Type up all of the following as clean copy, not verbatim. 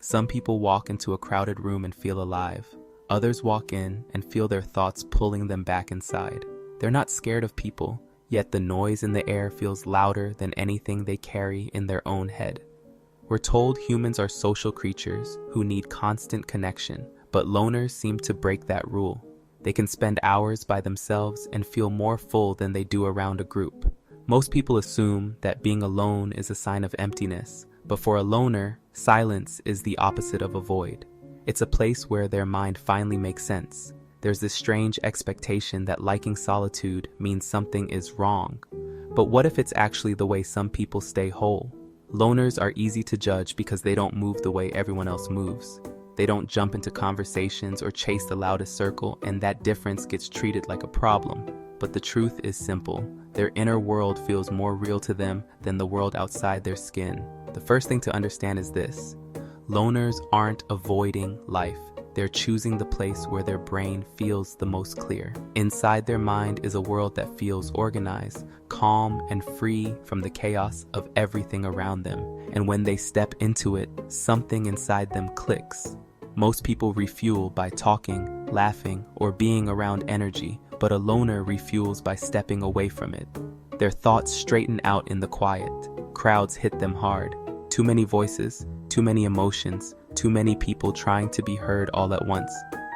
Some people walk into a crowded room and feel alive. Others walk in and feel their thoughts pulling them back inside. They're not scared of people, yet the noise in the air feels louder than anything they carry in their own head. We're told humans are social creatures who need constant connection, but loners seem to break that rule. They can spend hours by themselves and feel more full than they do around a group. Most people assume that being alone is a sign of emptiness, but for a loner, silence is the opposite of a void. It's a place where their mind finally makes sense. There's this strange expectation that liking solitude means something is wrong. But what if it's actually the way some people stay whole? Loners are easy to judge because they don't move the way everyone else moves. They don't jump into conversations or chase the loudest circle, and that difference gets treated like a problem. But the truth is simple. Their inner world feels more real to them than the world outside their skin. The first thing to understand is this: loners aren't avoiding life. They're choosing the place where their brain feels the most clear. Inside their mind is a world that feels organized, calm, and free from the chaos of everything around them. And when they step into it, something inside them clicks. Most people refuel by talking, laughing, or being around energy, but a loner refuels by stepping away from it. Their thoughts straighten out in the quiet. Crowds hit them hard. Too many voices, too many emotions, too many people trying to be heard all at once.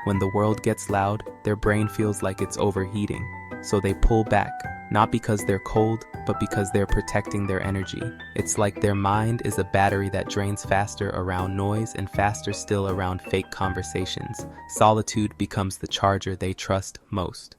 When the world gets loud, their brain feels like it's overheating. So they pull back, not because they're cold, but because they're protecting their energy. It's like their mind is a battery that drains faster around noise and faster still around fake conversations. Solitude becomes the charger they trust most.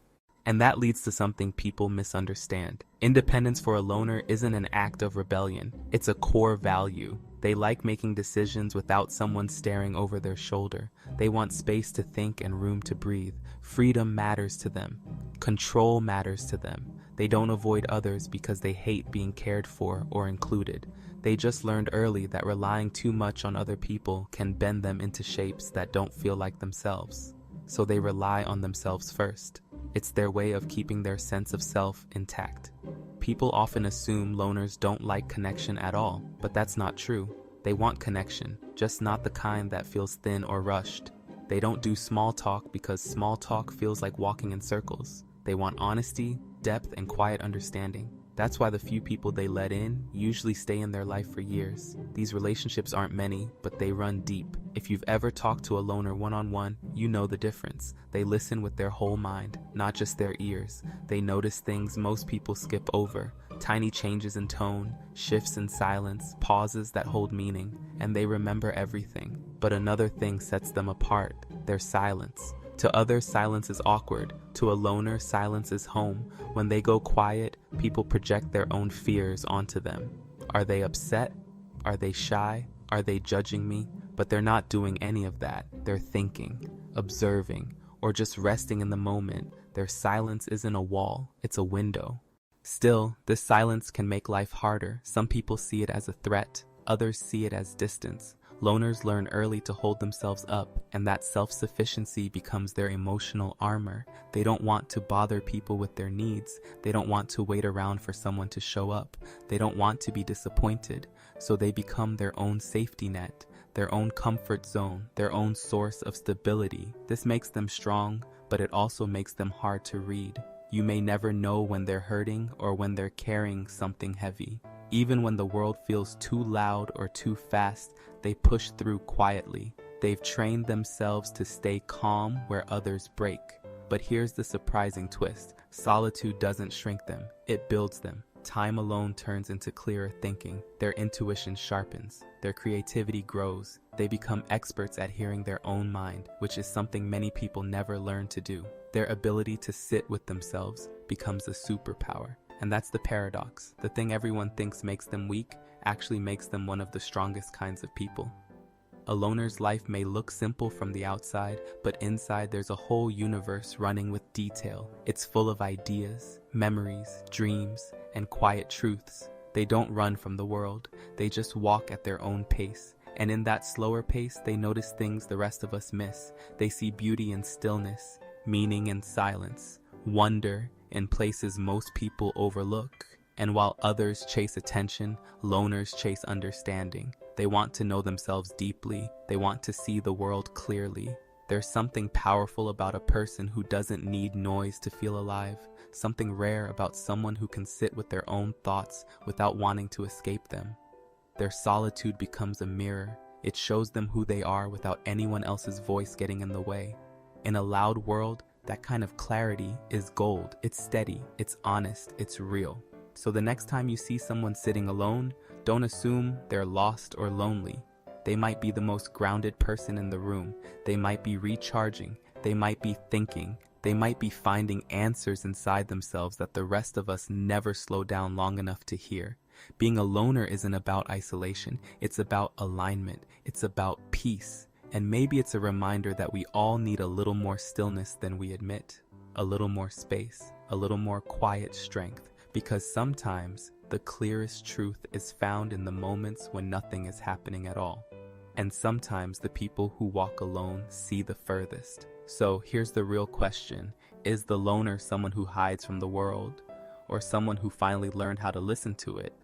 And that leads to something people misunderstand. Independence for a loner isn't an act of rebellion. It's a core value. They like making decisions without someone staring over their shoulder. They want space to think and room to breathe. Freedom matters to them. Control matters to them. They don't avoid others because they hate being cared for or included. They just learned early that relying too much on other people can bend them into shapes that don't feel like themselves. So they rely on themselves first. It's their way of keeping their sense of self intact. People often assume loners don't like connection at all, but that's not true. They want connection, just not the kind that feels thin or rushed. They don't do small talk because small talk feels like walking in circles. They want honesty, depth, and quiet understanding. That's why the few people they let in usually stay in their life for years. These relationships aren't many, but they run deep. If you've ever talked to a loner one-on-one, you know the difference. They listen with their whole mind, not just their ears. They notice things most people skip over. Tiny changes in tone, shifts in silence, pauses that hold meaning, and they remember everything. But another thing sets them apart: their silence. To others, silence is awkward. To a loner, silence is home. When they go quiet, people project their own fears onto them. Are they upset? Are they shy? Are they judging me? But they're not doing any of that. They're thinking, observing, or just resting in the moment. Their silence isn't a wall, it's a window. Still, this silence can make life harder. Some people see it as a threat, others see it as distance. Loners learn early to hold themselves up, and that self-sufficiency becomes their emotional armor. They don't want to bother people with their needs. They don't want to wait around for someone to show up. They don't want to be disappointed. So they become their own safety net, their own comfort zone, their own source of stability. This makes them strong, but it also makes them hard to read. You may never know when they're hurting or when they're carrying something heavy. Even when the world feels too loud or too fast, they push through quietly. They've trained themselves to stay calm where others break. But here's the surprising twist. Solitude doesn't shrink them, it builds them. Time alone turns into clearer thinking. Their intuition sharpens. Their creativity grows. They become experts at hearing their own mind, which is something many people never learn to do. Their ability to sit with themselves becomes a superpower. And that's the paradox. The thing everyone thinks makes them weak actually makes them one of the strongest kinds of people. A loner's life may look simple from the outside, but inside there's a whole universe running with detail. It's full of ideas, memories, dreams, and quiet truths. They don't run from the world. They just walk at their own pace. And in that slower pace, they notice things the rest of us miss. They see beauty in stillness, meaning in silence, wonder in places most people overlook. And while others chase attention, loners chase understanding. They want to know themselves deeply. They want to see the world clearly. There's something powerful about a person who doesn't need noise to feel alive. Something rare about someone who can sit with their own thoughts without wanting to escape them. Their solitude becomes a mirror. It shows them who they are without anyone else's voice getting in the way. In a loud world, that kind of clarity is gold. It's steady, it's honest, it's real. So the next time you see someone sitting alone, don't assume they're lost or lonely. They might be the most grounded person in the room. They might be recharging. They might be thinking. They might be finding answers inside themselves that the rest of us never slow down long enough to hear. Being a loner isn't about isolation. It's about alignment. It's about peace. And maybe it's a reminder that we all need a little more stillness than we admit. A little more space. A little more quiet strength. Because sometimes the clearest truth is found in the moments when nothing is happening at all. And sometimes the people who walk alone see the furthest. So here's the real question. Is the loner someone who hides from the world? Or someone who finally learned how to listen to it?